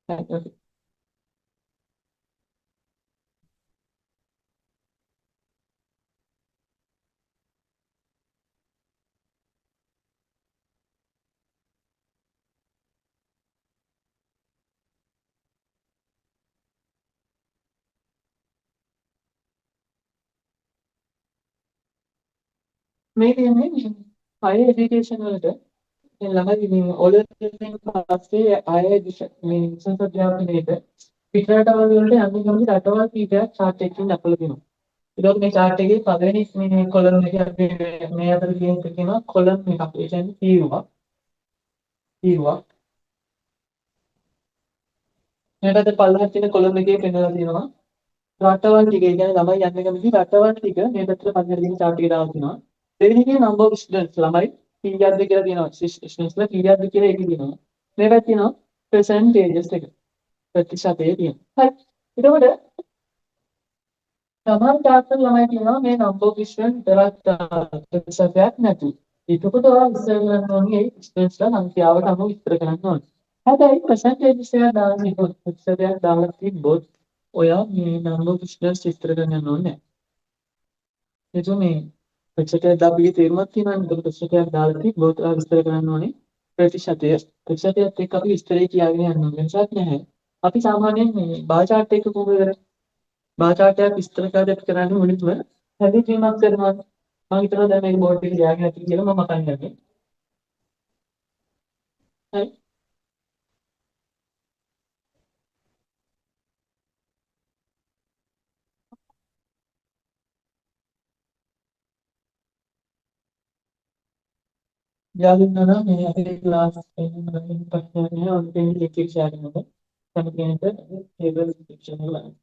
හරි. මේ කියන්නේ higher education වලට දැන් ළමයි මේ ඔලෙවල් පස්සේ ආයෙ මේ විශේෂ අධ්‍යාපනයේට පිටරටවල් වලට යන්න කැමති රටවල් කීපයක් chart එකකින් දක්වලා තියෙනවා. ඒකත් මේ chart එකේ පළවෙනි මේ කොලම් එකේ අපි මේ අතර තියෙන කියනවා කොලම් එකක්. ඒ කියන්නේ තීරුවක්. මේකට පල්ලෙහාට තියෙන කොලම් එකේ පෙන්නලා තියෙනවා. රටවල් ටික, ඒ කියන්නේ ළමයි යන්න කැමති රටවල් ටික මේ පැත්තට පල්ලෙහාට තියෙන chart එකේ දාලා තියෙනවා. දෙවෙනි එකේ number of students ළමයි කීයක්ද කියලා තියෙනවා. students ලා කීයක්ද කියලා ඒකේ තියෙනවා. මේ පැත්තේ තියෙනවා percentages එක. ප්‍රතිශතය තියෙනවා. හරි. එතකොට සමහර තාත්තල ළමයි කියනවා මේ number of students විතරක් ප්‍රතිශතයක් නැති. එතකොට ඔයා ඉස්සර කරන්න ඕනේ ඒ students ලා සංඛ්‍යාවට අනුව විස්තර කරන්න ඕනේ. හැබැයි percentages එක දාන්න ප්‍රතිශතයක් දාලා තිබ්බොත් ඔයා මේ number of students විස්තර කරන්න ඕනේ නැහැ. එතකොට මේ ප්‍රතිශතයක් දාපියේ තේරුමක් තියෙනවනේ. ඒක ප්‍රතිශතයක් දාලා තිබ්බොත් ඔයා විස්තර කරන්න ඕනේ ප්‍රතිශතය. ප්‍රතිශතයත් එක්ක අපි විස්තරේ කියාගෙන යන්න ඕනේ. වෙනසක් නැහැ. අපි සාමාන්‍යයෙන් මේ බාර් chart එක කොහොමද කරන්නේ? බාර් chart එකක් විස්තර කරන්නේ මුලින්ම හැඳින්වීමක් කරනවා. මම හිතනවා දැන් මේක බෝඩ් එකේ ලියාගෙන ඇති කියලා මම මතක් කරගන්නවා. හරි. යාළුවෝ නම් මේ අපේ ක්ලාස් එකේ මම ප්‍රශ්න නෑ ඔතෙන් ලෙක්චර් ෂෙයාර් කරනවා. තමයි කෙනෙක් ටේබල් ඩිස්ක්‍රිප්ෂන් එක බලන්න.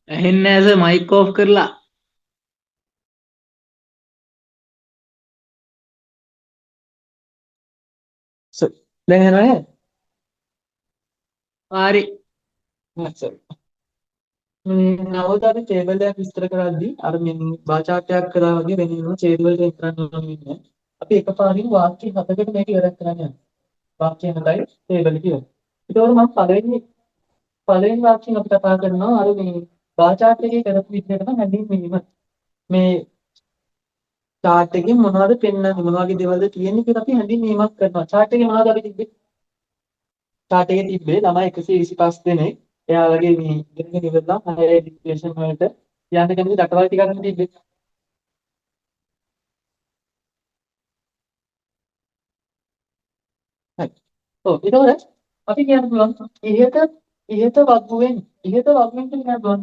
ඇහෙන්නේ නැහැ සර් මයික් ඕෆ් කරලා. දැන් එනවා නේද? හරි. හරි. මේ නවදාට ටේබල් එකක් විස්තර කරද්දී අර මේ බාර් chart එකක් කරා වගේ වෙනින්ම ටේබල් එක කරන්න ඕනේ නෑ. අපි එකපාරින් වාක්‍ය 7කට මේක ඉවර කරන්න යනවා. වාක්‍ය 7යි ටේබල් එක ඉවර. ඒතකොට මම පළවෙනි වාක්‍යයෙන් අපි කතා කරනවා අර මේ බාර් chart එකේ කරපු විදිහටම හැඳින්වීම. මේ chart එකෙන් මොනවද පෙන්වන්නේ මොන වගේ දේවල්ද තියෙන්නේ කියලා අපි හැඳින්වීමක් කරනවා. chart එකේ මොනවද අපි තිබ්බේ? chart එකේ තිබ්බේ ළමයි 125 දෙනෙක්. එයාලගේ මේ ඉගෙන ඉවරලා higher education වලට යන්න කැමති රටවල් ටිකක් තිබ්බේ. හරි. ඔව් ඒතකොට අපි කියන්න පුළුවන් ඉහත වගුවෙන් කියන පුළුවන්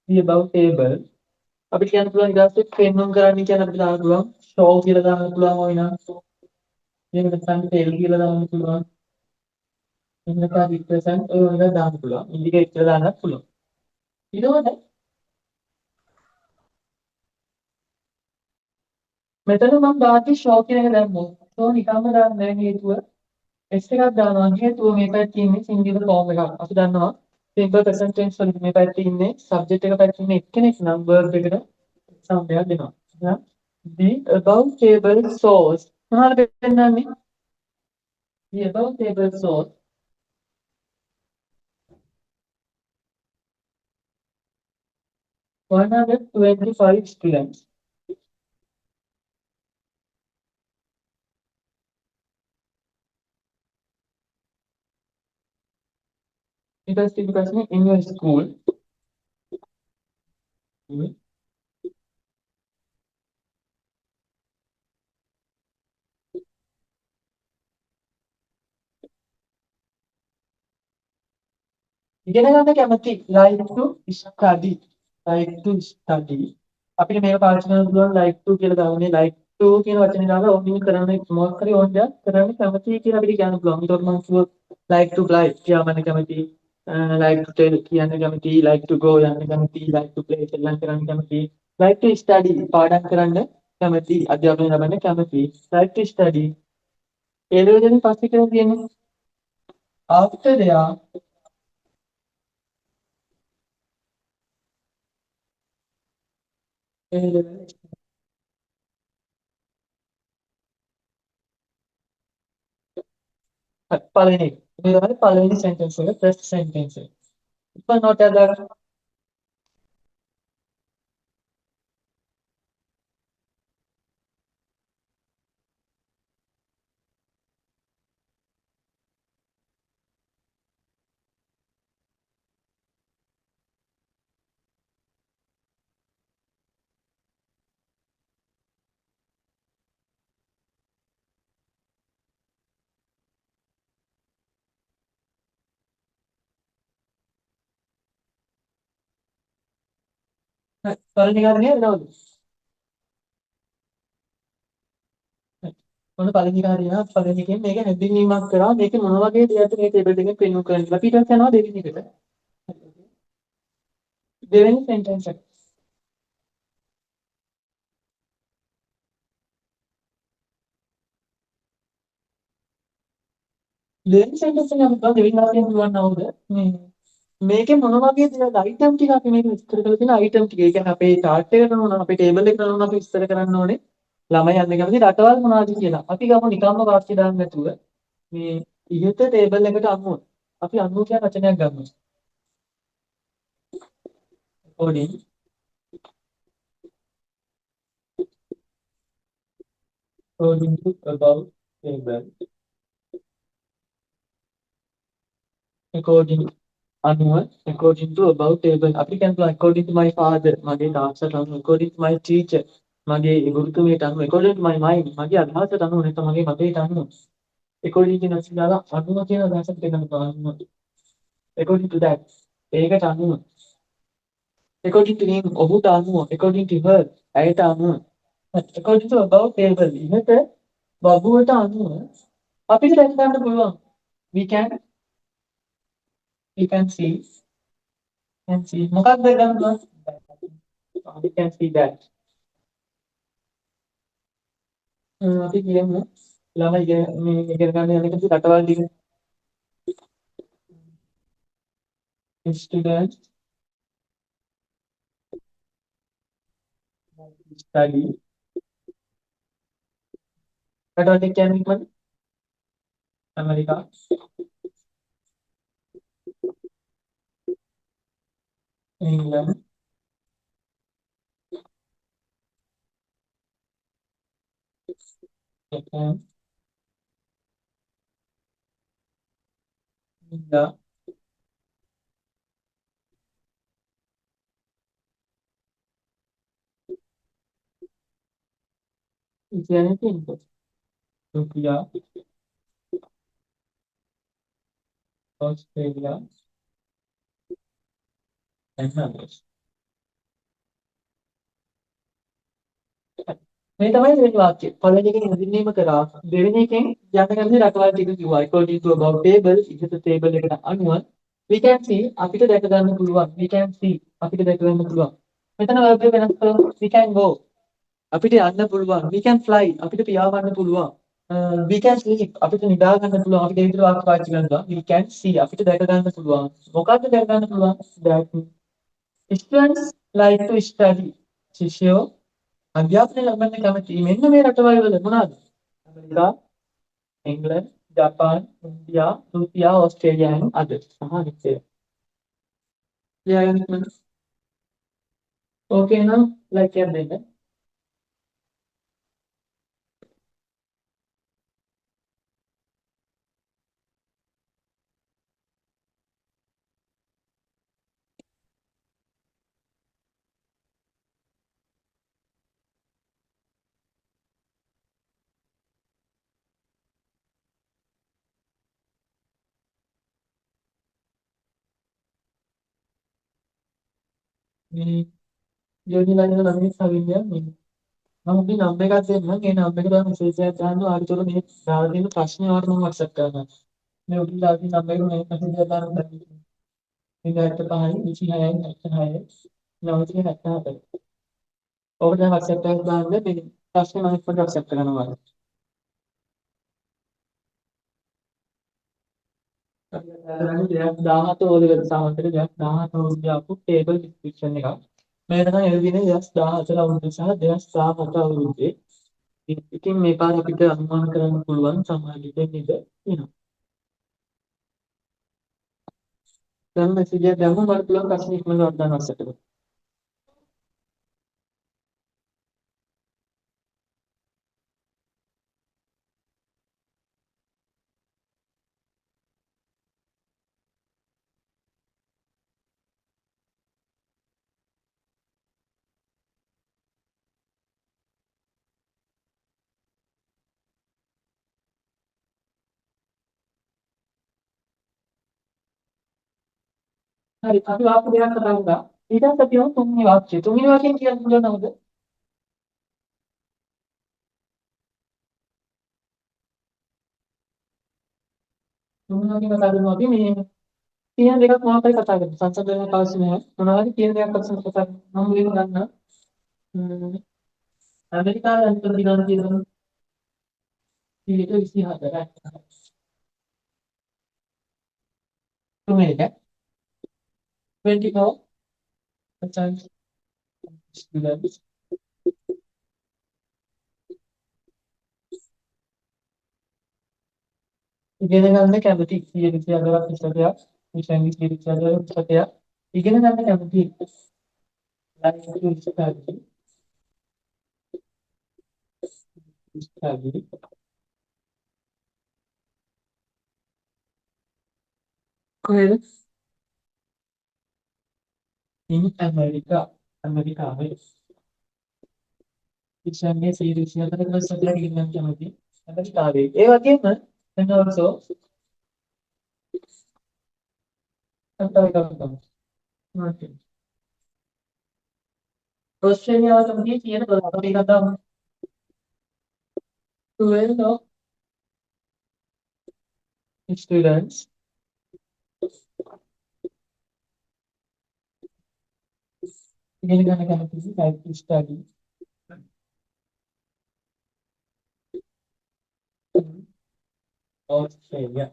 the above table අපිට කියන්න පුළුවන් ඊට පස්සේ පෙන්වන්න කරන්න කියන අපිට දාන්න පුළුවන් show කියලා දාන්න පුළුවන් වයිනා. එහෙම නැත්නම් tell කියලා දාන්න පුළුවන්. එහෙම නැත්නම් represent ඔය වගේ දාන්න පුළුවන්. indicate කියලා දාන්නත් පුළුවන්. ඊළඟට මෙතන මම දාති show කියන එක දැම්මොත් show නිකම්ම දාන්න බෑ හේතුව S එකක් දානවා හේතුව මේ පැත්තේ ඉන්නේ singular form එකක්. අපි දන්නවා simple present tense වලදී මේ පැත්තේ ඉන්නේ subject එක පැත්තේ ඉන්නේ එක්කෙනෙක් නම් verb එකට සම්බන්ධයක් දෙනවා. එහෙනම් the above table shows මොනවද පෙන්නන්නේ? The above table shows 125 students. Because the person in your school. ඉගෙන ගන්න කැමති like to study like to study අපිට මේක පාවිච්චි කරන්න පුළුවන් like to කියලා දාන්නේ like to කියන වචනේ දාලා ඕනින් කරන්නේ මොකක් හරි ඕන දෙයක් කරන්න කැමති කියලා අපිට කියන්න පුළුවන්. ඒකට මම කිව්වොත් like to fly කියවන්න කැමති like to tell කියන්න කැමති like to go යන්න කැමති like to play සෙල්ලම් කරන්න කැමති like to study පාඩම් කරන්න කැමති අධ්‍යාපනය ලබන්න කැමති like to study ඒ දෙකෙන් පස්සේ කියලා තියෙන්නේ after they are පළවෙනි එක. මේ තමයි පළවෙනි sentence එක first sentence එක. ඉතින් note එකක් දාගන්න. පළවෙනි කාරණේ නේද? මොන පළවෙනි කාරණේ පළවෙනි එකෙන් මේක හැඳින්වීමක් කරා මේක මොන වගේ දෙයක්ද මේ ටේබල් එකෙන් පෙන්වන්න කරන්නේ. අපි ඊට යනවා දෙවෙනි එකට. දෙවෙනි sentence එක. දෙවෙනි sentence එක අපි දෙවෙනි කාරණේ පුළුවන් නවුද? මේකේ මොන වගේ දේවල් item ටික අපි මේක විස්තර කරලා තියෙන item ටික. ඒ කියන්නේ අපේ chart එක කරනවා නම් අපේ table එක කරනවා නම් අපි විස්තර කරන්න ඕනේ. ළමයි යන්නේ කැමති රටවල් මොනවද කියලා. අපි ගමු නිකම්ම වාක්‍ය දාන්න නැතුව මේ ඉහත table එකට අනුව අපි අනුව කියන වචනයක් ගන්නවා. according according to above table according අනුව according to above table අපි කියනවා according to my father මගේ තාත්තට අනුව according to my teacher මගේ ගුරුතුමියට අනුව according to my mind මගේ අදහසට අනුව නැත්නම් මගේ මතයට අනුව according to නැතිලා අනුව කියන අදහසට දෙන්න පුළුවන් according to that ඒකට අනුව according to him ඔහුට අනුව according to her ඇයට අනුව according to above table ඉහත බබුවට අනුව අපිට දැන් ගන්න පුළුවන් we can see මොකක්ද ගන්න පුළුවන් we can see that අපි කියමු ළමයි මේ ඉගෙන ගන්න යන එක රටවල් දිග students study රටවල් දිග කියන්නේ මොකක්ද America England Japan, India, is there anything? India, Australia, and others. මේ තමයි දෙවෙනි වාක්‍යය. පළවෙනි එකෙන් හැඳින්වීම කරා. දෙවෙනි එකෙන් යන්න කැමති රටවල් ටික කිව්වා. According to about table, ඉහත table එකට අනුව we can see අපිට දැක ගන්න පුළුවන්. We can see අපිට දැක ගන්න පුළුවන්. මෙතන verb එක වෙනස් කරමු. We can go අපිට යන්න පුළුවන්. We can fly අපිට පියාඹන්න පුළුවන්. We can sleep අපිට නිදා ගන්න පුළුවන්. අපිට ඒ විදිහට වාක්‍ය පාවිච්චි කරනවා. We can see අපිට දැක ගන්න පුළුවන්. මොකක්ද දැක ගන්න පුළුවන්? That students like to study. ශිෂ්‍යයෝ අධ්‍යාපනය ලබන්න කැමති. මෙන්න මේ රටවල් වල මොනවාද? ඇමරිකා, ඉංග්ලන්ත, Japan, India, Russia, Australia and others. සහ ලියාගන්න. ඕකේ නම් ලයික් එකක් දෙන්න. මේ යෝනිලා ඉන්න ළමයි සවින්දියා මේ මම මේ නම්බර් එකක් දෙන්නම්. ඒ නම්බර් එකට මෙසේජ් එකක් දාන්න. ආයෙත් මේ දාලා දෙන ප්‍රශ්නේ වලට මම WhatsApp කරනවා. මේ උඩින් දාපු නම්බර් එක මේ මෙසේජ් එකක් දාන්න බැරි. මේ 75 26 76 974. ඔබ දැන් WhatsApp එකක් දාන්න මේ ප්‍රශ්නේ මම ඉක්මනට WhatsApp කරනවා. 2017 ඕලෙවල් සාමන්තට 2017 අවුරුද්දේ ආපු ටේබල් ඩිස්ක්‍රිප්ෂන් එකක්. මේක තමයි එළදෙන 2014 අවුරුද්දේ සහ 2017 අවුරුද්දේ. ඉතින් මේ පාර අපිට අනුමාන කරන්න පුළුවන් සමහර විට නේද වෙනවා. දැන් මෙසේජ් එක දැම්මම මට පුළුවන් ප්‍රශ්න ඉක්මනට වර්ධන WhatsApp එකට. හරි අපි වාක්‍ය දෙකක් කතා කරා. ඊට පස්සේ අපි යමු තුන්වෙනි වාක්‍යය. තුන්වෙනි වාක්‍යයෙන් කියන්න පුළුවන් නේද? තුන්වෙනි වාක්‍යය කතා කරනවා අපි මේ තියෙන දෙකක් මොනවද කතා කරන්නේ. සංසන්දනයක් අවශ්‍ය නැහැ. මොනවද තියෙන දෙයක් අපි කතා කරනවා. මම මුලින්ම ගන්නවා. ඇමරිකාවේ අන්තර් දිනාන තියෙනවා 24යි. තුන්වෙනි එක 24% students ඉගෙන ගන්න කැමති 128ක් විෂයක් විෂයන් 128ක් විෂයක් ඉගෙන ගන්න කැමති කොහෙද? in America ඇමරිකාවේ විෂයන්ගේ 128ක විෂයක් ඉගෙන ගන්න කැමති ඇමරිකාවේ. ඒ වගේම and also Antarctica. Okay. Australia කැමති කියන බලන්න මේක තමයි 12 of students ඉගෙන ගන්න කැමති like to study in Australia.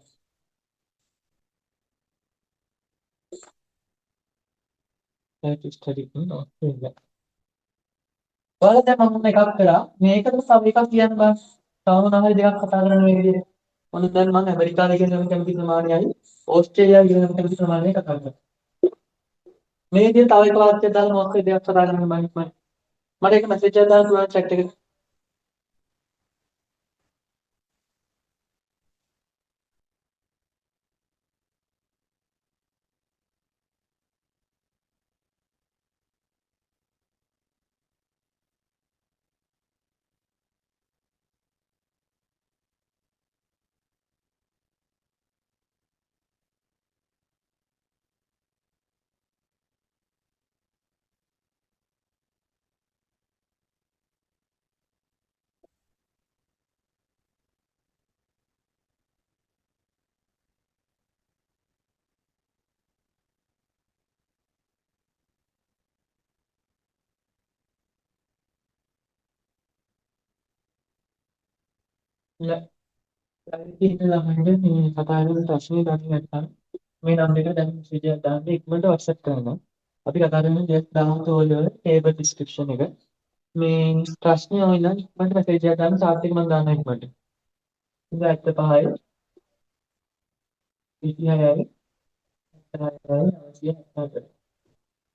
Like to study in Australia. ඔයාලා දැන් මම එකක් කරා මේකට තව එකක් කියන්න බෑ. තව මොනවා හරි දෙකක් කතා කරන්න මේ විදිහට. මොන දැන් මම ඇමරිකාවේ ඉගෙන ගන්න කැමති ප්‍රමාණයයි ඕස්ට්‍රේලියාවේ ඉගෙන ගන්න කැමති ප්‍රමාණයයි කතා කරා. මේ විදිහට තව එක වාක්‍යයක් දාලා මොකක් හරි දෙකක් කතා කරන්න මම ඉක්මනට. මට ඒක මැසේජ් එකක් දාන්න පුළුවන් chat එකට. ලයිට් එක ළමයින්ගේ මේ කතා කරන ප්‍රශ්නේ දන්නේ නැත්නම් මේ නම් එක දැන් මෙසේජ් එකක් දාන්න ඉක්මනට WhatsApp කරනවා. අපි කතා කරන දේ දාන්න ඕනේ ටේබල් ඩිස්ක්‍රිප්ෂන් එක. මේ ප්‍රශ්නේ ආවෙ නම් ඉක්මනට මෙසේජ් එකක් දාන්න ටාස්ක් එක මම දාන්න ඉක්මනට. ඉතින් 75යි 36යි 76යි 94.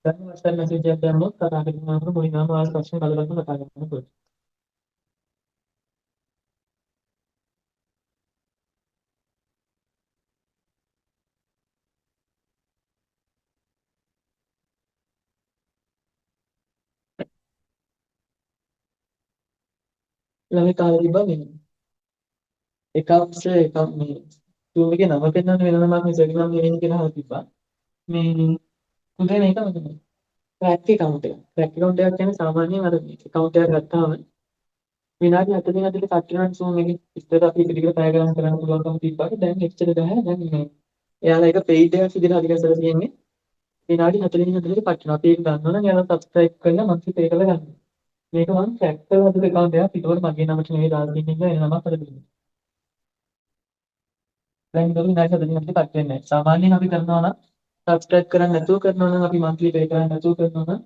දැන් WhatsApp මෙසේජ් එකක් දැම්මොත් කතා කරනවා මොනිනාම ඔයාලා ප්‍රශ්න බලන්න කතා කරන්න පුළුවන්. ළමයි කාලේ තිබ්බා මේ එකක් එකක් මේ Zoom එකේ නම පෙන්නන්න වෙන නමක් මේ සෙමිනාර් නෙවෙයි කියලා අහලා තිබ්බා. මේ උදේ මේක මොකද? ට්‍රැක් account එක. ට්‍රැක් account එකක් කියන්නේ සාමාන්‍යයෙන් අර account එකක් ගත්තාම විනාඩි 40 ඇතුළත කට්ටියන් Zoom එකේ ඉස්සර අපි එක දිගට පැය ගණන් කරන්න පුළුවන්කම තිබ්බට දැන් එච්චර බෑ. දැන් මේ එයාලා එක paid එකක් විදිහට අධික කරලා තියෙන්නේ. විනාඩි 40 ඇතුළත කට්ටියන් අපි ඒක ගන්නවනම් එයාලා subscribe කරලා monthly pay කරලා ගන්න. මේක මම ට්‍රැක් කරලා හදපු account එකක්. ඒකවල මගේ නමට නෙවෙයි දාලා දෙන්නේ කියලා එන නමක් හදලා දෙන්නේ. දැන් ඒක විනාඩි 40 ඇතුළත කට්ටියන් නැහැ. සාමාන්‍යයෙන් අපි කරනවා නම් subscribe කරන්නේ නැතුව කරනවා නම් අපි monthly pay කරන්නේ නැතුව කරනවා නම්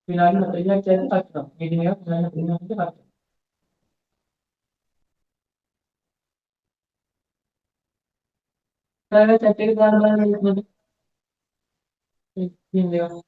විනාඩි 40ක් කියන්නේ කට්ටනවා. meeting එකක් විනාඩි 40ක් කට්ටනවා. private chat එක දාන්න බලන්න ඉන්නේ.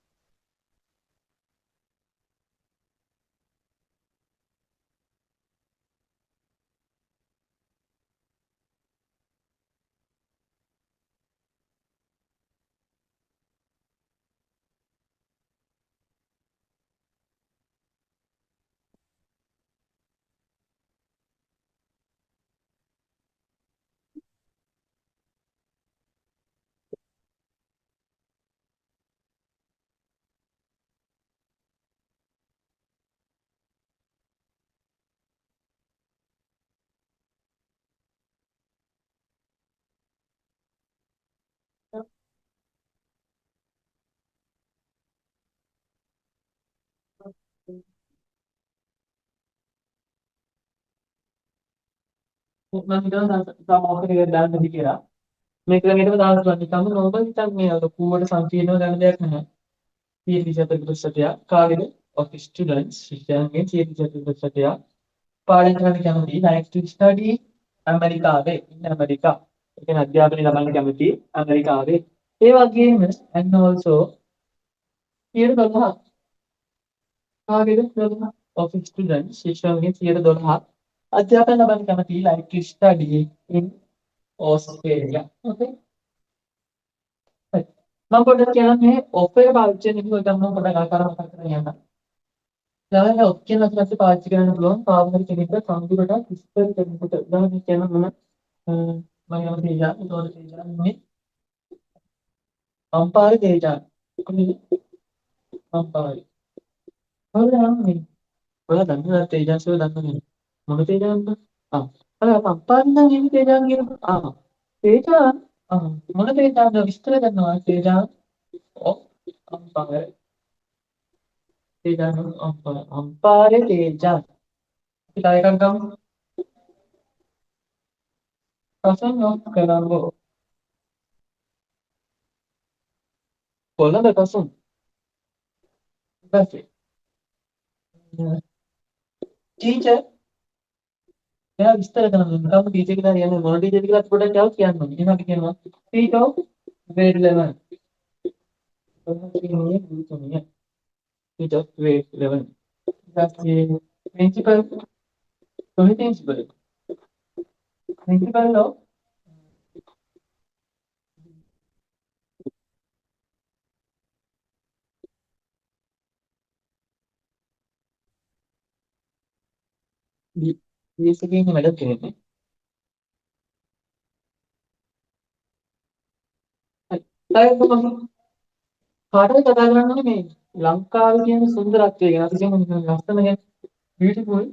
මම හිතනවා සමහරවිට ඒක දාන්නද කියලා. මේක ළඟටම දාන්න පුළුවන්. නිකම්ම නෝබල් හිතක් මේ ලොකුවට සංකීර්ණව ගන්න දෙයක් නැහැ. 124%ක් කාගෙද? of students ශිෂ්‍යයන්ගෙන් 124%ක් පාඩම් කරන්න කැමති like to study ඇමරිකාවේ ඉන්න ඇමරිකා. ඒ කියන්නේ අධ්‍යාපනය ලබන්න කැමති ඇමරිකාවේ. ඒ වගේම and also 12% කාගෙද 12% of students ශිෂ්‍යයන්ගෙන් 12% අධ්‍යාපනය ලබන්න කැමති like to study in Australia. Okay. මම පොඩ්ඩක් කියන්නේ ඔෆ් එක පාවිච්චි කරන එක ගමන් පොඩ්ඩක් ආකාරව කතා කරගෙන යන්න. යාළුවා ඔක්කොම අපිට පාවිච්චි කරන්න පුළුවන් පාවහරි කෙනෙක්ට කම්පියුටර් විස්තර කරනකොට උදාහරණයක් කියනවා මම මම තේජා උතෝර තේජා ඉන්නේ අම්පාරේ තේජා කොහේ අම්පාරේ හොරාමයි ඔයා දන්නවා තේජාසෝ දන්නවනේ මොන තේජාන්ද අර අම්පාරේ නම් ඉන්නේ තේජාන් කියනවා තේජා මොන තේජාන්ද විස්තර කරනවා තේජා ඔව් අම්පාරේ තේජා අම්පාරේ තේජා kita එකක් ගමු කසන් ඔෆ් කරමු කොළඹ කසන් ඊපස්සේ ටීචර් එයා විස්තර කරනවා නිකම්ම ටීචර් කියලා කියන්නේ මොන ටීචර්ද කියලා පොඩ්ඩක් තාම කියන්න ඕනේ. එහෙනම් අපි කියනවා ටීචර් grade 11. ඔහොමනේ දුතුමිය. Teacher grade 11. ඊපස්සේ ප්‍රින්සිපල් කොහේ ප්‍රින්සිපල්? ප්‍රින්සිපල් ලෝ BS එකේ ඉන්න මැඩම් කෙනෙක් නේ. හරි. කාටද කතා කරන්න ඕනේ මේ ලංකාවේ තියෙන සුන්දරත්වය ගැන අපි කියමු ලස්සන ගැන beautiful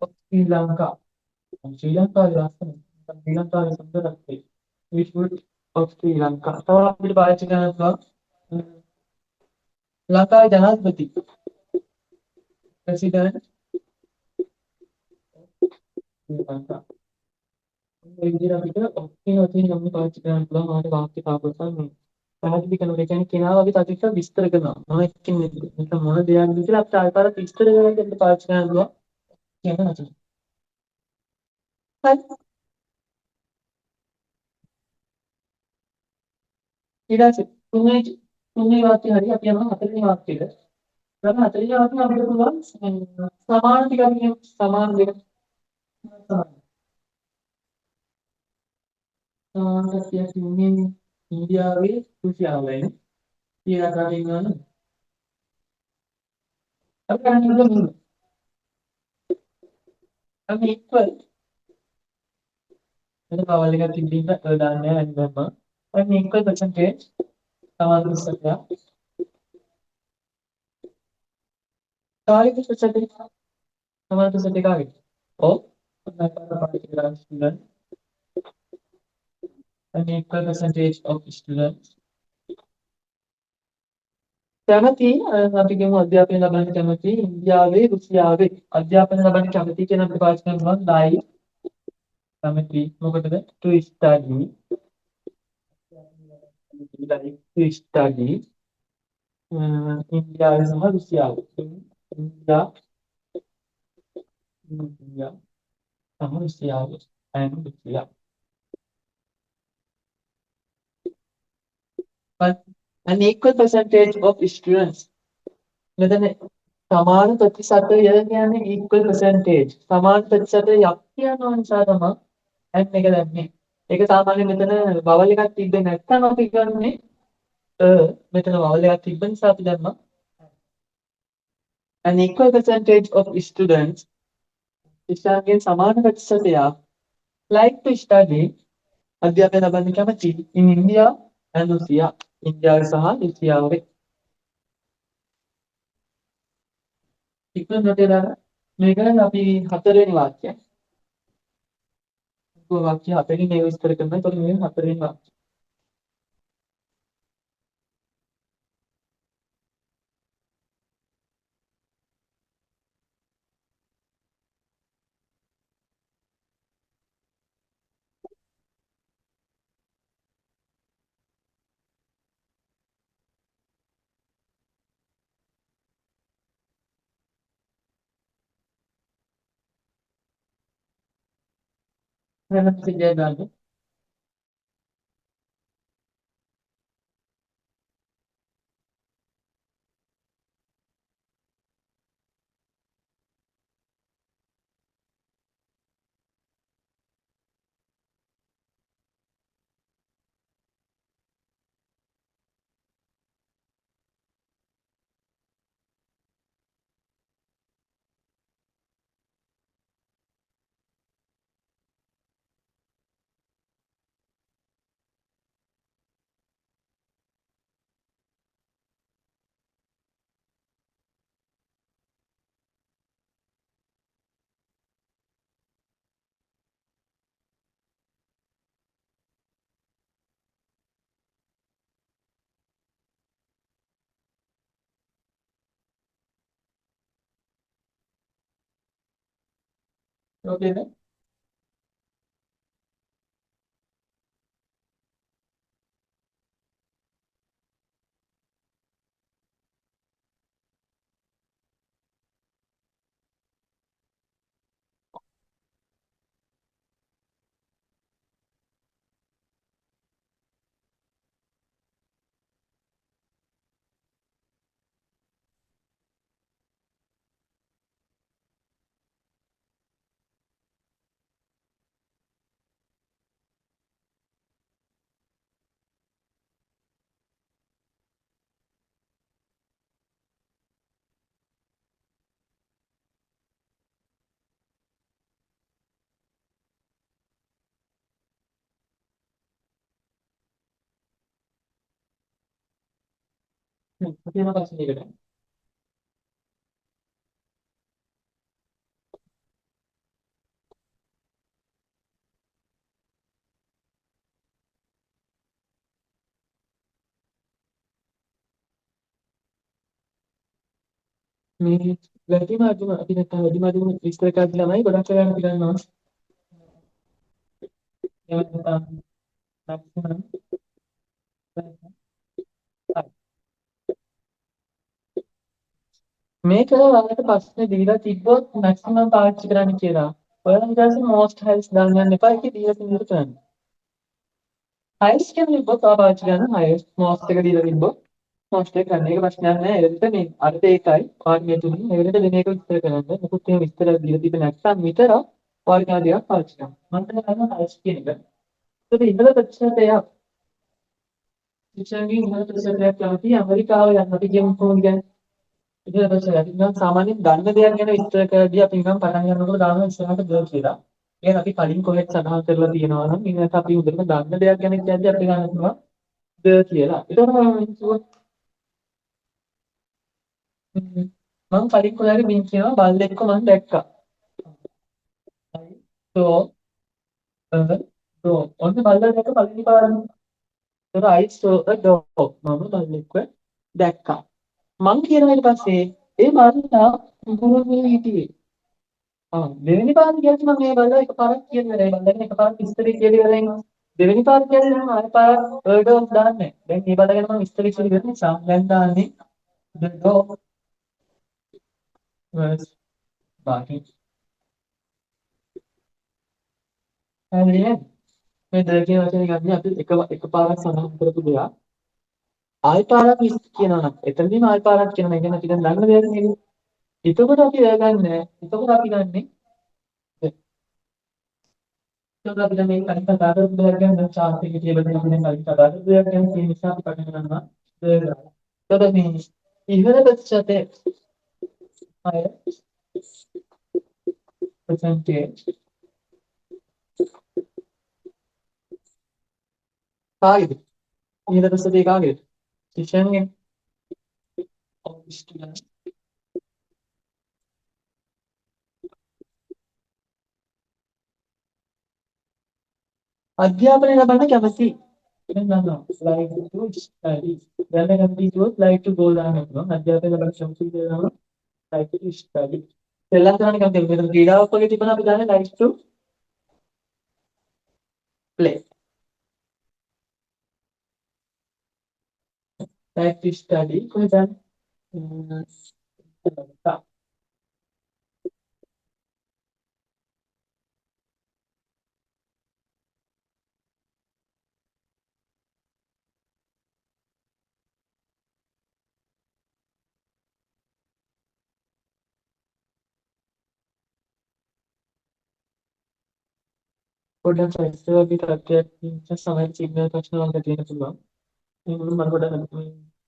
of Sri Lanka. ශ්‍රී ලංකාවේ ලස්සන ශ්‍රී ලංකාවේ සුන්දරත්වය beautiful of Sri Lanka. තව අපිට පාවිච්චි කරන්න පුළුවන් ලංකාවේ ජනාධිපති president ඒ විදිහට අපිට ඔක්කොම වශයෙන් නම් පාවිච්චි කරන්න පුළුවන් ආට වාක්‍ය තාපසන් මේ පැහැදිලි කරනකොට ඒ කියන්නේ කෙනා වගේ තත්ත්වයක් විස්තර කරනවා මම එක්කෙනෙක් මේක මොන දෙයක්ද කියලා අපිට ආකාරයක් විස්තර කරලා පාවිච්චි කරන්න පුළුවන් කියන වචන. හරි. ඊට පස්සේ තුන්වෙනි වාක්‍යය හරි අපි යනවා හතරවෙනි වාක්‍යයට. ඊළඟ හතරවෙනි වාක්‍යය අපිට පුළුවන් සමාන ටික අපි කියමු සමාන දෙක. සමාන කියන්නේ ඉන්දියාවේ රුසියාවයි. කියලා කාරින් ගන්න. අපි ගන්න අපි ඉක්වල් වෙන පවල් එකක් තිබ්බින්න ඔය දාන්නේ නැහැ අනිවාර්යයෙන්ම. අපි ඉක්වල් පර්සන්ටේජ් සමාන පුස්තකයක්. කාලික පර්සන්ටේජ් සමාන පුස්තකයක් ආවේ. ඔව්. නැත්නම් පාඩි කියලා student and equal percentage of students. කැමති අපි කියමු අධ්‍යාපනය ලබන්න කැමති ඉන්දියාවේ රුසියාවේ අධ්‍යාපනය ලබන්න කැමති කියන අපිට පාවිච්චි කරනවා like කැමති මොකටද to study like to study ඉන්දියාවේ සහ රුසියාවේ ඉන්දියා ඉන්දියා සහ රුසියාවේ and Russia but an equal percentage of students මෙතන සමාන ප්‍රතිශතය කියන්නේ equal percentage සමාන ප්‍රතිශතයක් කියනවා නිසා තමයි and එක දැම්මේ. ඒක සාමාන්‍යයෙන් මෙතන vowel එකක් තිබ්බේ නැත්නම් අපි ගන්නේ මෙතන vowel එකක් තිබ්බ නිසා අපි දැම්මා an equal percentage of students ශිෂ්‍යයන්ගෙන් සමාන ප්‍රතිශතයක් like to study අධ්‍යාපනය ලබන්න කැමති in India and Russia ඉන්දියාවේ සහ රුසියාවේ ඉක්මනට දාලා මේක අපි හතරවෙනි වාක්‍යය. වාක්‍ය හතරෙන් මේක විස්තර කරනවා. ඒතකොට මේ හතරවෙනි වාක්‍යය. වෙනත් සිද්ධියක් ගන්න. ඕකේද? අපි යන ප්‍රශ්නයකට. මේ වැඩිම අඩුම අපි නැත්නම් වැඩිම අඩුම විස්තර කරලා ළමයි ගොඩක් කරලා අපි ගන්නවා. maximum. මේක ඔයාලට ප්‍රශ්නේ දීලා තිබ්බොත් මැක්සිමම් පාවිච්චි කරන්න කියලා. ඔයාලා ඊට පස්සේ most highest දාන්න යන්න එපා. ඒක දීලා තියෙන විදිහට කරන්න. highest කියන තිබ්බොත් ඔයා පාවිච්චි කරන්න highest most එක දීලා තිබ්බොත් most එක ගන්න. ඒක ප්‍රශ්නයක් නෑ. ඒකට මේ අර්ථ ඒකයි. ඔයාලා මේ තුنين ඒකට වෙන එක විස්තර කරන්න. මොකද එහෙම විස්තර දීලා තිබෙ නැත්නම් විතර ඔයාලා කියන දේක් පාවිච්චි කරන්න. මම කරනවා highest කියන එක. ඒක ඉඳලා ප්‍රතිශතයක් ශික්ෂණයේ ඉඳලා ප්‍රතිශතයක් යවති ඇමරිකාව යන අපි කියමු කොහොමද කියන්නේ. ඒක ප්‍රශ්නයක්. නිකන් සාමාන්‍යයෙන් දන්න දෙයක් ගැන විස්තර කරද්දී අපි නිකන් පටන් ගන්නකොට දානවා ඉස්සරහට ද කියලා. ඒක අපි කලින් කොහෙත් සඳහන් කරලා තියෙනවා නම් ඊට අපි උදේට දන්න දෙයක් ගැන කියද්දී අපි ගන්න පුළුවන් ද කියලා. ඒක මම කලින් කොහේ බින් කියනවා බල්ලෙක්ව මම දැක්කා. හරි. so so ඔන්න බල්ලා දැක්ක පළවෙනි පාරම. ඒක I saw a dog. මම බල්ලෙක්ව දැක්කා. මං කියනවා ඊට පස්සේ ඒ බල්ලා කුරුල්ලේ හිටියේ. දෙවෙනි පාර කියන්නේ මම මේ බල්ලා එකපාරක් කියන්නේ නැහැ. බල්ලාගෙන එකපාරක් විස්තරي කියලා ඉවරයි. දෙවෙනි පාර කියන්නේ මම ආයෙ පාරක් වර්ඩ් ඔෆ් දාන්නේ. දැන් මේ බල්ලා ගැන මම විස්තරي කියලා ඉවර නිසා දැන් දාන්නේ the dog was barking. හරිද? මේ ද කියන වචනේ ගන්න අපි එකපාරක් සඳහන් කරපු දෙයක්. ආයෙ පාරක් කියනවා නම් එතනදීම ආයෙ පාරක් කියනවා. ඒ කියන්නේ අපි දැන් දන්න දෙයක් නෙවෙයි. එතකොට අපි ගන්නේ. එතකොට අපි ගන්නේ එතකොට අපි දැන් මේ කලින් කතා කරපු දෙයක් ගැන දැන් chart එකේ කියලා දෙන අපි දැන් කලින් කතා කරපු දෙයක් ගැන ඒ නිසා අපි පටන් ගන්නවා. එතකොට මේ ඉහළ ප්‍රතිශතයේ අය percentage කාගේද? ඉහළ ප්‍රතිශතයේ කාගේද? ශිෂ්‍යයන්ගේ student අධ්‍යාපනය ලබන්න කැමති. ඉතින් ගන්නවා. like to study. දැන් කැමති කිව්වොත් like to go දාන්න පුළුවන්. අධ්‍යාපනය ලබන්න කැමති කියනවා like to study. දෙල්ලන් කරන්නේ කැමති. මෙතන ක්‍රීඩාවක් වගේ තිබුණා අපි දාන්නේ like to play. like to study කොහෙද? පොඩ්ඩක් ශාස්ත්‍ර වගේ තත්ත්වයක් තියෙන සමහර සිග්නල් ප්‍රශ්න වලට තියෙන පුළුවන්. මේ මුළු මම පොඩ්ඩක්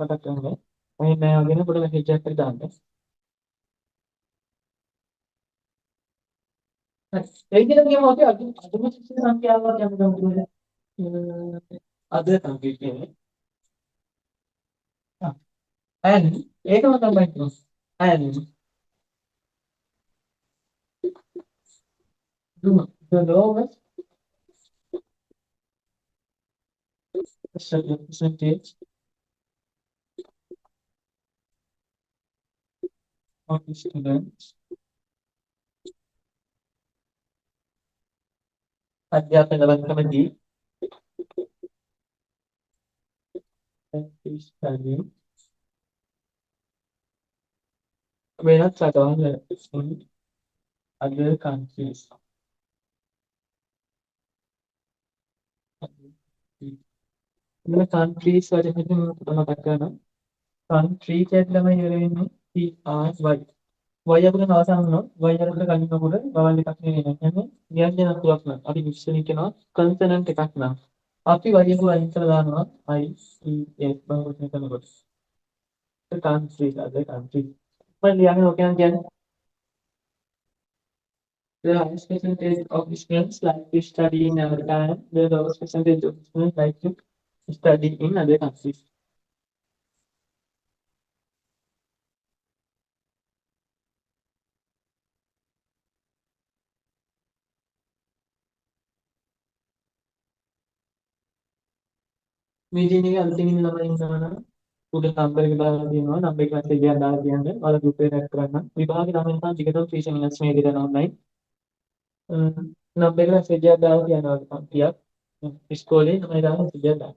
මතක් කරගන්න. මේ නෑ වගේ පොඩ්ඩක් මෙසේජ් එකක් දාන්න. හරි. ඒ කියන ගේම අපි අදම ශිෂ්‍ය සංඛ්‍යාව ගැන ගමුද? අද තමයි කියන්නේ. and ඒකම තමයි කියන්නේ. and the lowest percentage of the students අධ්‍යාපන ලබන්නකමදී studying වෙනත් රටවල් in other countries. මේ countries වලින් මතක් කරනවා. country කියලා තමයි ඉවර වෙන්නේ T R Y. Y අපිට අවසන් වුණොත් Y අපිට කලින් නපුර බවල් එකක් නෙවෙයි නේද? කියන්නේ ව්‍යංජන තුනක් නම් අපි විශ්ලේෂණය කරනවා consonant එකක් නම් අපි Y එක වයින් කරලා දානවා I E S බවල් කරනකොට country අද country මම ලියන්නේ ඔකෙන් කියන්නේ the highest percentage of students like to study in America and the lowest percentage of students like to study in other countries. මේ දින එක අලුතින් ඉන්න ළමයි ඉන්නවා නම් උඩ නම්බර් එක දාලා තියෙනවා නම්බර් එක මැසේජ් එකක් දාලා තියන්න ඔයාලා ගෲප් එකට ඇඩ් කරන්න විභාගේ ළමයි නම් ටිකටෝ ෆීස් මිනිත්ස් මේ දෙන ඔන්ලයින් නම්බර් එක මැසේජ් එකක් දාලා තියනවා කම්පියක් Escolhi no meio da ansiedade.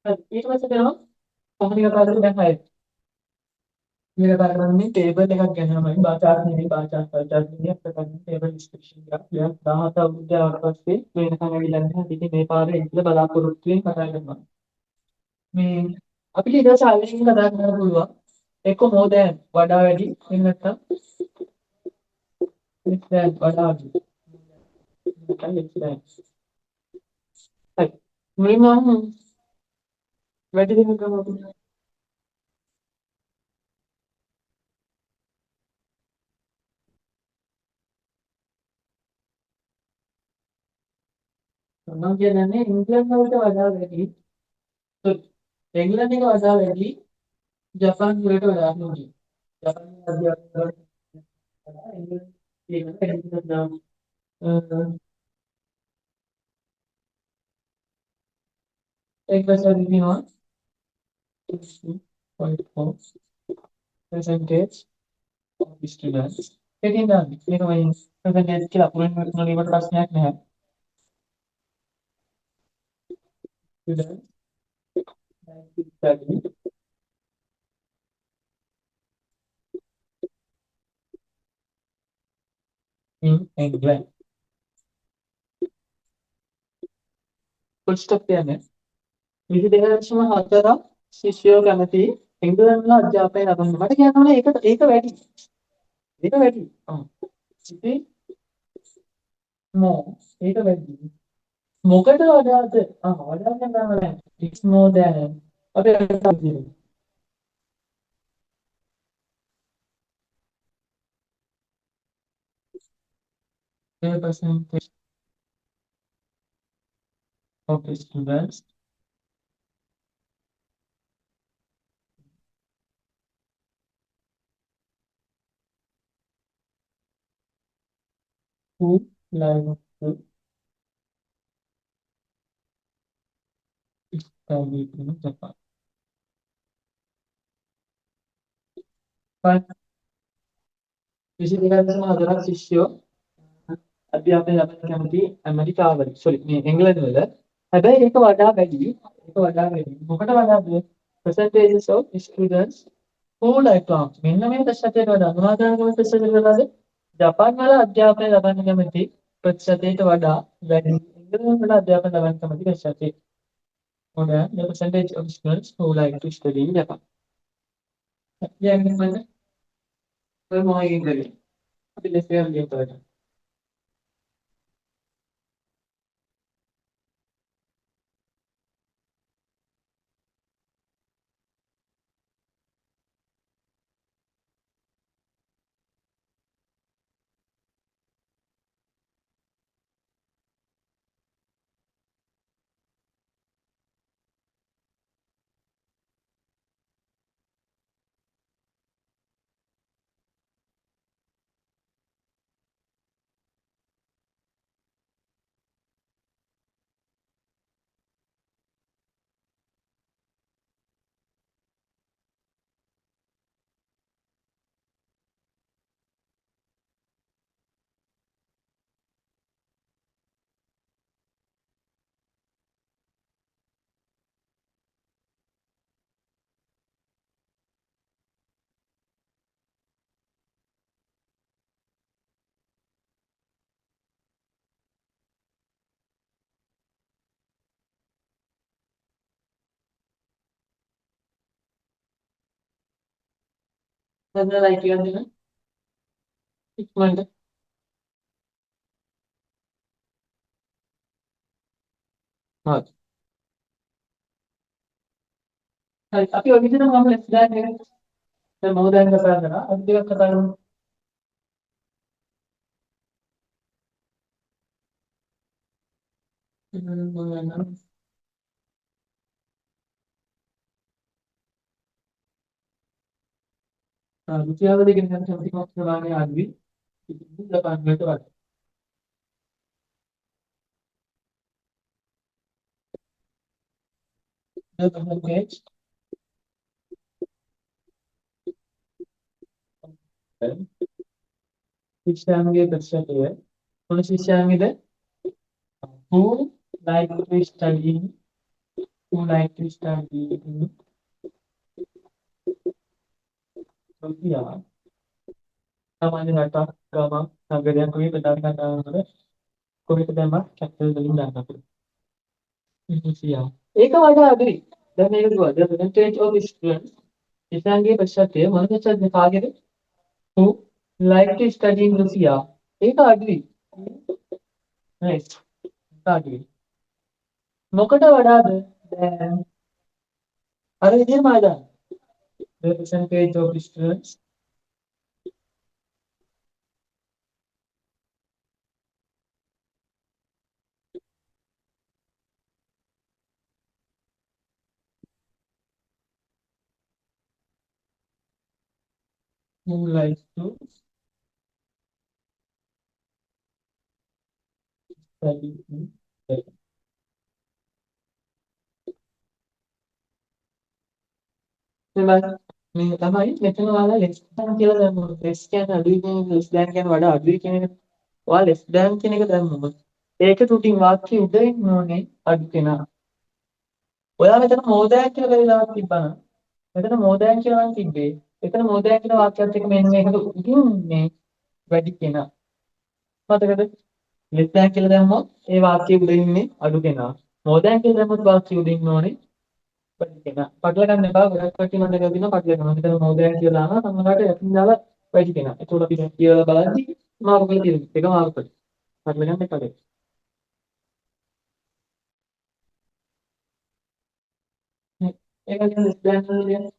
ඊට පස්සේ කරනවා කොහොමද කතාවද දැන් හයයි. මේ කතා කරන්නේ ටේබල් එකක් ගැනමයි බාචාර්ට් නෙවෙයි බාචාර්ට් පල්චාර්ට් නෙවෙයි අපිට කරන්නේ ටේබල් ඩිස්ක්‍රිප්ෂන් එකක්. ඊට 17 අවුරුද්දකට පස්සේ වෙනකන් ඇවිල්ලා නැහැ. ඉතින් මේ පාරේ ඉඳලා බලාපොරොත්තු වෙමින් කතා කරනවා. මේ අපිට ඊට පස්සේ ආයෙත් කතා කරන්න පුළුවන්. එක්ක more than වඩා වැඩි එහෙම නැත්නම් less than වඩා අඩු. නැත්නම් less than. හරි. මුලින්ම වැඩි දෙනෙක් ගමු අපි. මම කියන්නේ ඉංග්‍රීසි වලට වඩා වැඩි. එංග්‍රීසි එක වඩා වැඩි ජපාන් වලට වඩා නෙවෙයි. ජපාන් අධ්‍යාපනය වඩා ඉංග්‍රීසි එකට වැඩි දානවා. ඒක වශයෙන් දිනවා 60.4 percentage of students. ඒකෙන් ගන්න. මේක මේ percentage කියලා අපුලෙන් වලට ප්‍රශ්නයක් නැහැ. Students like to study in England. Full stop කියන්නේ 22.4 ශිෂ්‍යයෝ කැමති එංගලන්ත අධ්‍යාපනය ලබන්න. මට කියන්න ඕනේ ඒක වැඩි. ඒක වැඩි. ඉතින් ඒක වැඩි. මොකට වඩාද? වඩා ගන්නවා. It's more than අපි අරගෙන 10% of the students who like to study in Japan. But 22.4 ශිෂ්‍යයෝ අධ්‍යාපනය ලබන්න කැමති ඇමරිකාවල. sorry මේ එංගලන්ත වල. හැබැයි ඒක වඩා වැඩි. ඒක වඩා වැඩි. මොකට වඩාද? percentages of students who like to මෙන්න මේ ප්‍රශ්නයට වඩා මොනවද කරන්නේ ප්‍රශ්නයට වඩාද? ජපාන් වල අධ්‍යාපනය ලබන්න කැමති ප්‍රතිශතයට වඩා වැඩි. එංගලන්ත වල අධ්‍යාපනය ලබන්න කැමති ප්‍රතිශතය. more than the percentage of students who like to study in Japan. කියන්නේ මොකද? ඔය මොකකින් කරේ? අපි ලෙස් එකක් ලියන්න ඕනේ. හදලා ලයික් එකක් දෙන්න ඉක්මනට. හරි. හරි. අපි ඔය විදිහටම මම ලෙස් දාන්න එක. දැන් මම දැන් කතා කරා. අද ටිකක් කතා කරමු. මම රුචියාවද ඉගෙන ගන්න කැමති කෙනෙක් ප්‍රමාණය අඩුයි. ඉතින් ජපාන් වලට වඩා. තමයි මේච්. ශිෂ්‍යයන්ගේ ප්‍රතිශතය මොන ශිෂ්‍යයන්ගේද? who like to study who like to study in Russia සාමාන්‍ය රටක් ගමක් නගරයක් වගේ ප්‍රධාන කතාවල කොහෙද දැම්මත් කැපිටල් වලින් දාන්න පුළුවන්. රුසියා. ඒක වඩා අඩුයි. දැන් මේක දුවා the percentage of students ශිෂ්‍යයන්ගේ ප්‍රතිශතය මොන ප්‍රතිශතද කාගේද? who like to study in Russia. ඒක අඩුයි. right. අඩුයි. මොකට වඩාද? දැන් අර විදිහම ආදාන. The percentage of students who like to study in Russia. මේ තමයි මෙතන ඔයාලා less than කියලා දැම්මොත් less කියන්නේ අඩුයි කියන එක less than කියන්නේ වඩා අඩුයි කියන එක. ඔයාලා less than කියන එක දැම්මොත් ඒක තුටින් වාක්‍ය උඩ ඉන්න ඕනේ අඩු කෙනා. ඔයා මෙතන more than කියලා බැලුවාක් තිබ්බනම් මෙතන more than කියලා නම් තිබ්බේ. එතන more than කියන වාක්‍යයත් එක්ක මෙන්න මේකට උඩින් ඉන්නේ වැඩි කෙනා. මතකද? less than කියලා දැම්මොත් ඒ වාක්‍යයේ උඩ ඉන්නේ අඩු කෙනා. more than කියලා දැම්මොත් වාක්‍යයේ උඩ ඉන්න ඕනේ වැඩි කෙනා. පටල ගන්න එපා. ගොඩක් කට්ටිය මම දැකලා තියෙනවා පටල ගන්නවා. මෙතන more than කියලා දානවා සමහරවිට යටින් දාලා වැඩි කෙනා. ඒකෝට අපි දැන් කියලා බලද්දි මාරු කරලා තියෙනවා. ඒක මාරු කරලා. පටල ගන්න එපා. ඒක ගැන less than කියන්නේ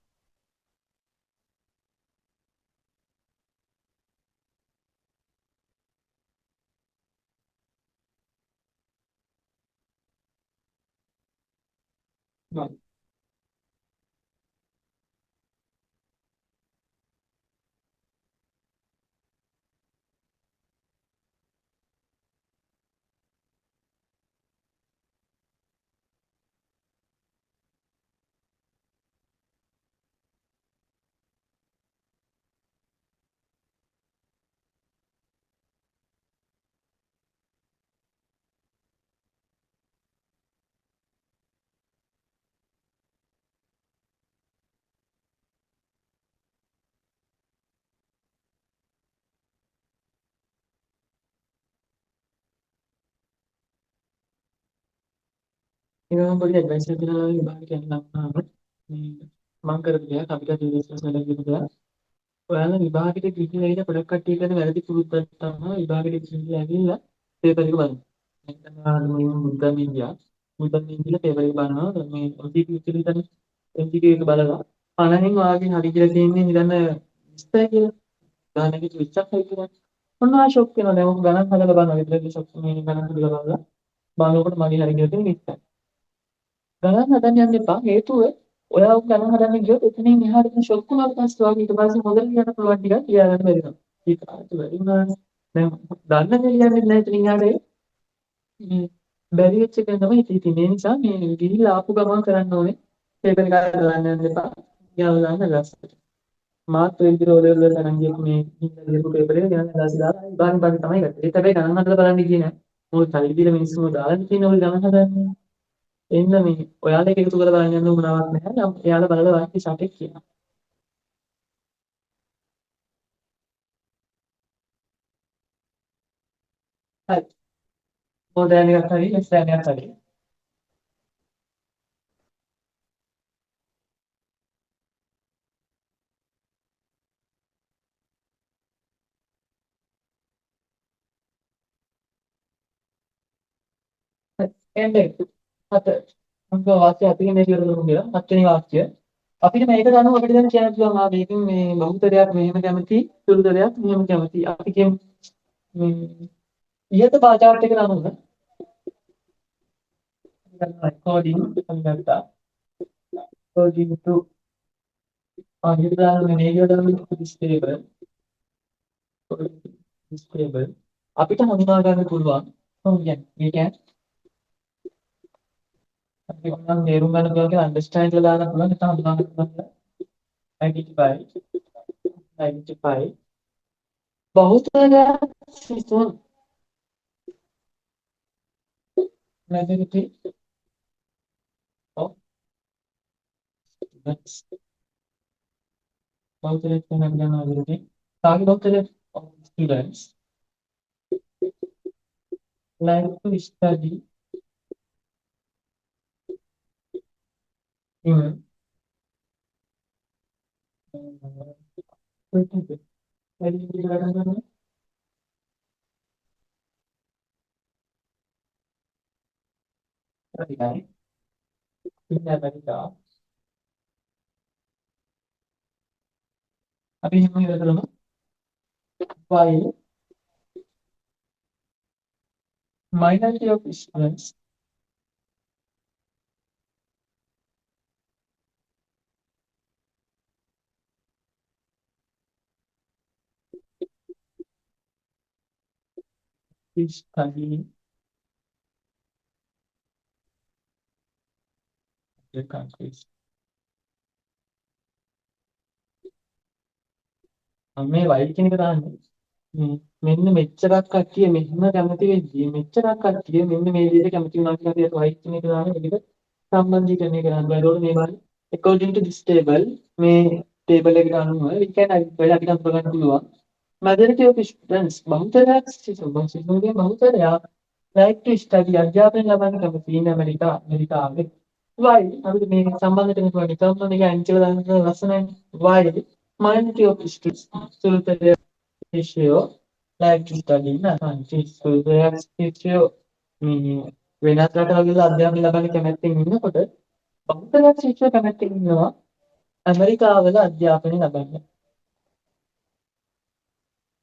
ඒක මම පොඩි ඇඩ්වයිස් එකක් දෙනවා විභාග කියන්නම්. මේ මම කරපු දෙයක් අපිට ඩිවිෂන්ස් වල කියන දෙයක්. ඔයාලා විභාගෙට ගිහින් ඇවිල්ලා ගොඩක් කට්ටිය කරන වැරදි පුරුද්දක් තමයි විභාගෙට ගිහින් ඇවිල්ලා පේපර් එක බලනවා. දැන් මේ මුද්දන් ඉන්දියා මුද්දන් ඉන්දියා පේපර් එක බලනවා මේ MCQ විතරනේ MCQ එක බලලා 50න් වාගේ හරි කියලා තියෙන්නේ හිතන්න 20යි කියලා. ගානක 20ක් හරි කියලා. ඔන්න ආ ෂොක් වෙනවා. දැන් ඔක ගණන් හදලා බලනවා. විතරේ ෂොක් මේ ගණන් හදලා බලලා බලනකොට මගේ හරි කියලා තියෙන්නේ 20යි. ගණන් හදන්න යන්න එපා. හේතුව ඔයා උන් ගණන් හදන්න ගියොත් එතනින් එහාට තියෙන ෂොක් වුණාට පස්සේ වගේ ඊට පස්සේ හොඳට ලියන්න පුළුවන් ටිකක් ලියාගන්න බැරි වෙනවා. ඒක ආයෙත් වැඩි වුණානේ. දැන් දන්න දේ ලියන්නේ නැහැ එතනින් එහාට මේ බැරි වෙච්ච එක තමයි ඉතින් ඒ නිසා මේ ගිහිල්ලා ආපු ගමන් කරන්න ඕනේ. පේපර් එක ගන්න යන්න එපා. ගියාම ගන්න ලස්සට. මාත් ඔය විදිහට ඔය ලෙවල් වලට අරන් ගියපු මේ හින්දා ලියපු පේපර් එක ගණන් දාලා ඉබාන් බාන් තමයි ගත්තේ. ඒක හැබැයි ගණන් හදලා බලන්න ගියේ නෑ. මොකද සල්ලි දීලා මිනිස්සුන්ව දාලා තියෙන ඔය ගණන් හදන්නේ. එන්න මේ ඔයාලා එක එකතු කරලා බලන්න යන්න උවමනාවක් නැහැ. එයාලා බලලා වාක්‍ය සටෙක් කියනවා. හරි. මොඩර්න් එකක් හරි ස්ටෑන්ඩ් එකක් හරි. එන්නේ හත අංක වාක්‍ය අපි මේක ඉවර කියලා හත්වෙනි වාක්‍ය අපිට මේක ගන්න අපිට දැන් කියන්න පුළුවන් මේකෙන් මේ බහුතරයක් මෙහෙම කැමති සුළුතරයක් මෙහෙම කැමති අපි කියමු මේ ඉහත පාචාර්ත් එක ගන්න according according to ආයතන මේකටම stable stable අපිට හඳුනා ගන්න පුළුවන් කොහොමද මේ අපි නම් තේරුම් ගන්න පුළුවන් කියලා understand කියලා දාන්න පුළුවන් නැත්නම් හඳුනා ගන්න පුළුවන් identify identify බහුතරයක් සිසුන් majority of students බහුතරයක් කියන අපි ගන්න majority සාහි බහුතරයක් of students like to study in අපි එහෙම ඉවර කරමු while minority of students is studying the countries මේ while කියන එක දාන්නේ මෙන්න මෙච්චරක් කට්ටිය මෙහෙම කැමති වෙද්දී මෙච්චරක් කට්ටිය මෙන්න මේ විදිහට කැමති වුණා කියලා අපි white කියන එක දාන්නේ මේක සම්බන්ධීකරණය කරන්න බෑ. ඒකෝට මේ වගේ according to this table මේ table එකට අනුව we can identify අපිට අඳුර ගන්න පුළුවන් majority of students බහුතරයක් සිසුන්ගේ බහුතරයක් like to study අධ්‍යාපනය ලබන්න කැමති ඉන්න ඇමරිකාවේ why අපිට මේ සම්බන්ධ කරන්න පුළුවන් නිකම්ම මේක අංචල දාන්න ලස්සනයි why minority of students සුළුතරය ratio like to study in a country සුළුතරයක් ratio වෙනත් රටවල අධ්‍යාපනය ලබන්න කැමැත්තෙන් ඉන්නකොට බෞද්ධ ශිෂ්‍ය කැමැත්තෙන් ඉන්නවා ඇමරිකාවල අධ්‍යාපනය ලබන්න.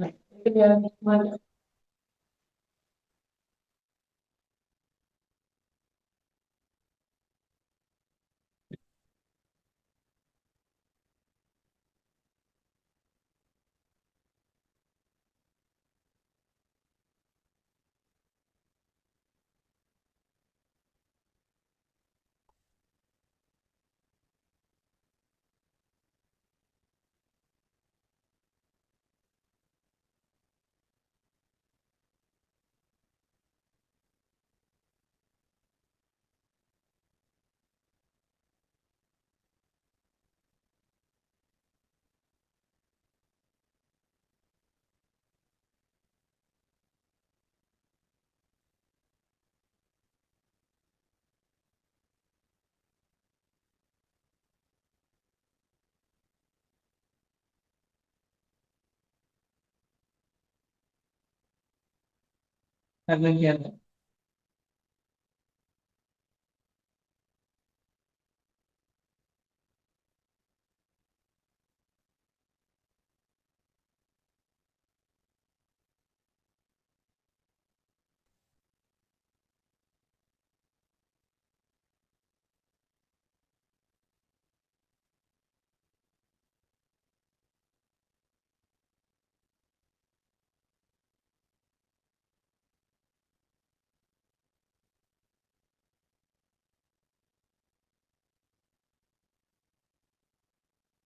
ඒක කියන්නේ මම කියන්නේ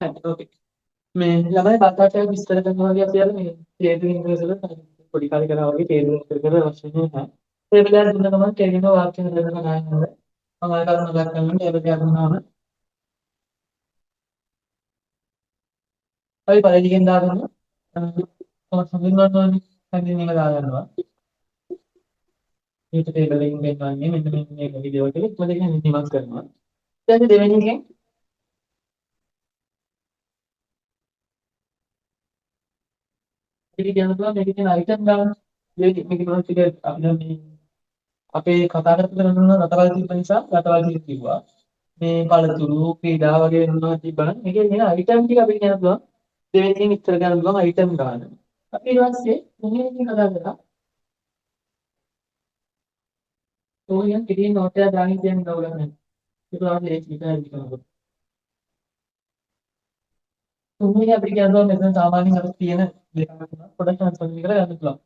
ඕකේ මේ ළමයි කතාවට විස්තර කරනවා වගේ අපි අර මේ තේරුම් ඉංග්‍රීසි වල පොඩි කාලේ කරා වගේ තේරුම් කර අවශ්‍ය නැහැ. ඒ වෙලාවට දුන්න ගමන් තේරෙන වාක්‍ය හදන්න ගන්න මම අර කරුණ ගන්න ඒ වෙලාවට දුන්නාම අපි පළවෙනියෙන් දාගන්න හඳුන්වන්න ඕනේ හැඳින්වීම දාගන්නවා. මේක ටේබල් එකකින් දෙන්නන්නේ මෙන්න මේක වීඩියෝ එකේ මොකද කියන්නේ නිමස් කරනවා. ඊට පස්සේ දෙවෙනි එකෙන් ඉතින් කියන්න පුළුවන් මේකේ තියෙන අයිටම් ගන්න මේක මොනවද කියලා අපි දැන් මේ අපේ කතා කරපු කරන රටවල් තිබ්බ නිසා රටවල් ටික කිව්වා. මේ පළතුරු ක්‍රීඩා වගේ වෙනවා තිබ්බනම් මේකේ තියෙන අයිටම් ටික අපිට කියන්න පුළුවන්. දෙවෙනියෙන් විස්තර කරන්න පුළුවන් අයිටම් ගන්න. අපි ඊට පස්සේ මොහේකින් කතා කරා. ඕනියන් කිරින් නෝටය දාගෙන කියන දවලක් නැහැ. ඒක තමයි ඒක විතරයි කියනවා. තුන්වෙනි අපිට කියනවා මෙතන සාමාන්‍යයෙන් අපිට තියෙන දෙකක් තුනක් පොඩක් ට්‍රාන්ස්ෆර් කරලා ගන්න පුළුවන්.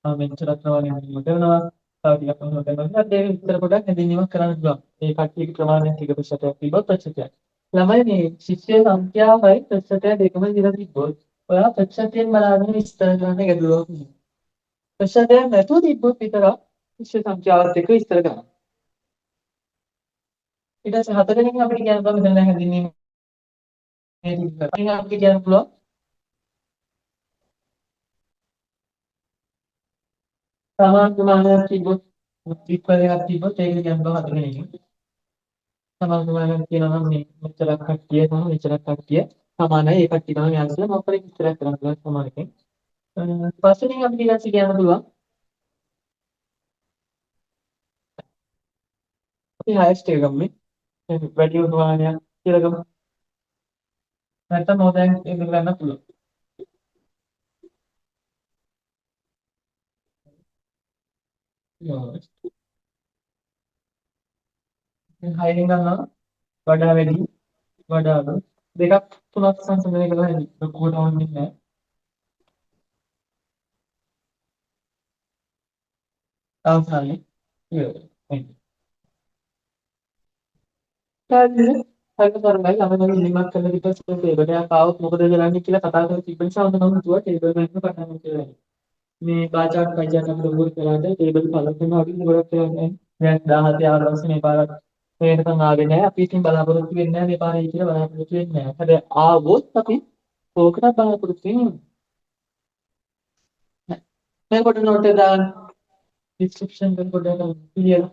මෙච්චරක් ප්‍රමාණයක් කරනවා. තව ටිකක් කරනවා කරනවා. ඒක විතර පොඩක් හැදින්වීමක් කරන්න පුළුවන්. ඒ කට්ටියගේ ප්‍රමාණයක් ටික ප්‍රතිශතයක් තිබ්බොත් ප්‍රතිශතයක්. ළමයි මේ ශිෂ්‍ය සංඛ්‍යාවයි ප්‍රතිශතය දෙකම දිලා තිබ්බොත් ඔයා ප්‍රතිශතයෙන් බලාගෙන විස්තර කරන්න ගැදුවක් නෑ. ප්‍රතිශතයක් නැතුව තිබ්බොත් විතරක් ශිෂ්‍ය සංඛ්‍යාවත් එක්ක විස්තර කරන්න. ඊට පස්සේ හතරෙන් අපිට කියන්න පුළුවන් මෙතන හැදින්වීම මේ ටික. ඉතින් අපිට කියන්න පුළුවන් සමාන ප්‍රමාණයක් තිබ්බොත් විපරයක් තිබ්බොත් ඒක කියන්න පුළුවන් හතරෙන්. සමාන ප්‍රමාණයක් කියනවා නම් මේ මෙච්චරක් කට්ටිය සහ මෙච්චරක් කට්ටිය සමානයි. ඒ කට්ටිය තමයි යාන්සලා මොකද විස්තරයක් කරන්න පුළුවන් සමානකෙන්. පස්වෙනින් අපිට ඊට පස්සේ කියන්න පුළුවන් අපි හයස්ට් එක ගමු. වැඩි ප්‍රමාණයක් කියලා ගමු. නැත්නම් මොකෙන් ඒක ගන්න පුළුවන්. දැන් හයෙන් ගන්නවා වඩා වැඩි වඩා අඩු දෙකක් තුනක් සංසන්දනය කරලා හැදි. ලොකුවට ඕනේ නැහැ. අවසානයේ ඉවරයි. හරිද? හරිතරමයි ළමයි ඉලිමත් කරලා ඊපස්සේ ටේබල් එකක් ආවොත් මොකද කරන්නේ කියලා කතා කරලා තිබ්බ නිසා මම හිතුවා ටේබල් එකක් පටන් ගන්න. මේ බාචාට් පයිචාට් අපිට උගුරු කරාට ටේබල් පළතුරු අපි ගොඩක් කරන්නේ. දැන් 17 ආවර්ෂ මේ පාරක් මේකටම ආවේ නැහැ. අපි ඉතින් බලාපොරොත්තු වෙන්නේ නැහැ මේ පාරේ කියලා බලාපොරොත්තු වෙන්නේ නැහැ. හැබැයි ආවොත් අපි ඕකට බලාපොරොත්තු වෙන්නේ නැහැ. මේ කොට නෝට් එක දාන්න ඩිස්ක්‍රිප්ෂන් එක පොඩ්ඩක් ලියලා